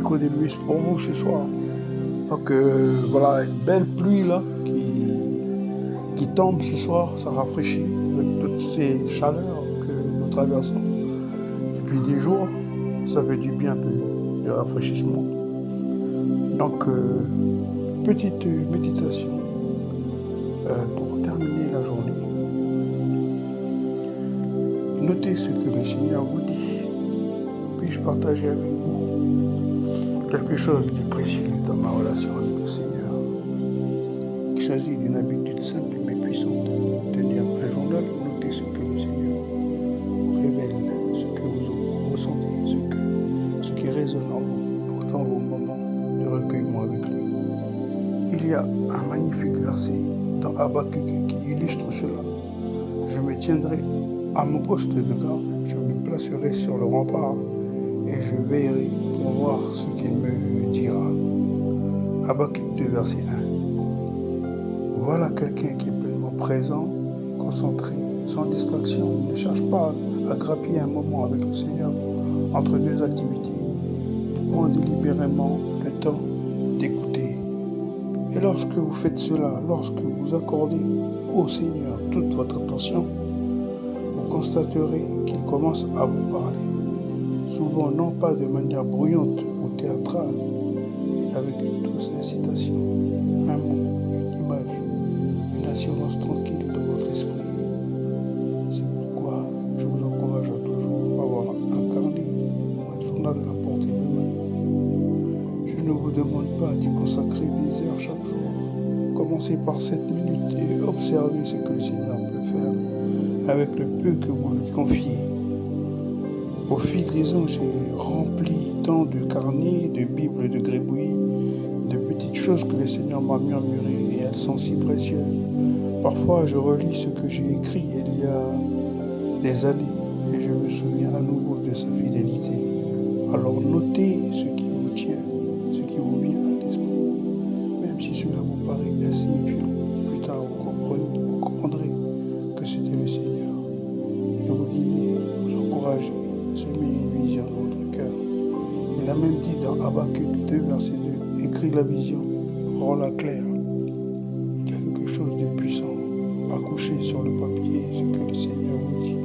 écho des bus pour vous ce soir. Donc voilà, une belle pluie là qui tombe ce soir, ça rafraîchit avec toutes ces chaleurs que nous traversons depuis des jours. Ça fait du bien un peu, du rafraîchissement. Donc petite méditation pour terminer la journée. Notez ce que le Seigneur vous dit. Puis-je partager avec vous quelque chose de précieux dans ma relation avec le Seigneur? Il s'agit d'une habitude simple mais puissante. Tenir un journal, noter ce que le Seigneur révèle, ce que vous ressentez, ce qui résonne en vous dans vos moments de recueillement avec lui. Il y a un magnifique verset dans Habakkuk qui illustre cela. Je me tiendrai à mon poste de garde, je me placerai sur le rempart et je veillerai pour voir ce qu'il me dira. Habakkuk 2, verset 1. Voilà quelqu'un qui est pleinement présent, concentré, sans distraction. Il ne cherche pas à grappiller un moment avec le Seigneur entre deux activités. Il prend délibérément le temps d'écouter. Et lorsque vous faites cela, lorsque vous accordez au Seigneur toute votre attention, vous constaterez qu'il commence à vous parler. Souvent non pas de manière bruyante ou théâtrale, mais avec une douce incitation, un mot, une image, une assurance tranquille dans votre esprit. C'est pourquoi je vous encourage à toujours avoir un carnet ou un journal à portée de main. Je ne vous demande pas d'y consacrer des heures chaque jour. Commencez par 7 minutes et observez ce que le Seigneur peut faire avec le peu que vous lui confiez. Au fil des ans, j'ai rempli tant de carnets, de bibles, de gribouillis, de petites choses que le Seigneur m'a murmurées et elles sont si précieuses. Parfois, je relis ce que j'ai écrit il y a des années et je me souviens à nouveau de sa fidélité. Alors notez ce qui vous tient, ce qui vous vient à l'esprit. Même si cela vous paraît insignifiant, plus tard vous comprendrez que c'était le Seigneur. Il vous guide, vous encourage, semer une vision dans votre cœur. Il a même dit dans Habakkuk 2, verset 2, écris la vision, rends-la claire. Il y a quelque chose de puissant à coucher sur le papier ce que le Seigneur vous dit.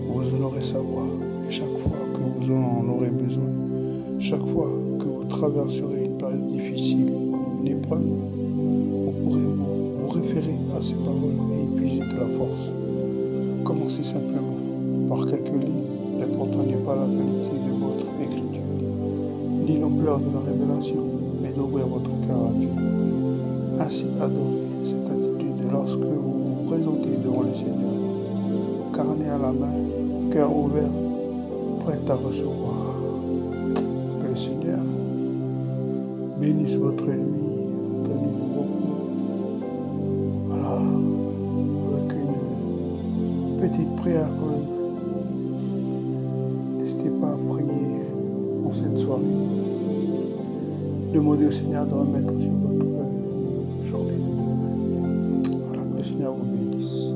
Vous en aurez sa voix et chaque fois que vous en aurez besoin, chaque fois que vous traverserez une période difficile ou une épreuve, vous pourrez vous référer à ces paroles et y puiser de la force. Commencez simplement par quelques lignes. L'important n'est pas la qualité de votre écriture, ni l'ampleur de la révélation, mais d'ouvrir votre cœur à Dieu. Ainsi adorez cette attitude lorsque vous vous présentez devant le Seigneur, carnet à la main, cœur ouvert, prêt à recevoir. Que le Seigneur bénisse votre nuit, votre nuit de repos. Voilà, avec une petite prière quand même. N'hésitez pas à prier pour cette soirée. Demandez au Seigneur de remettre sur votre journée de demain. Voilà, que le Seigneur vous bénisse.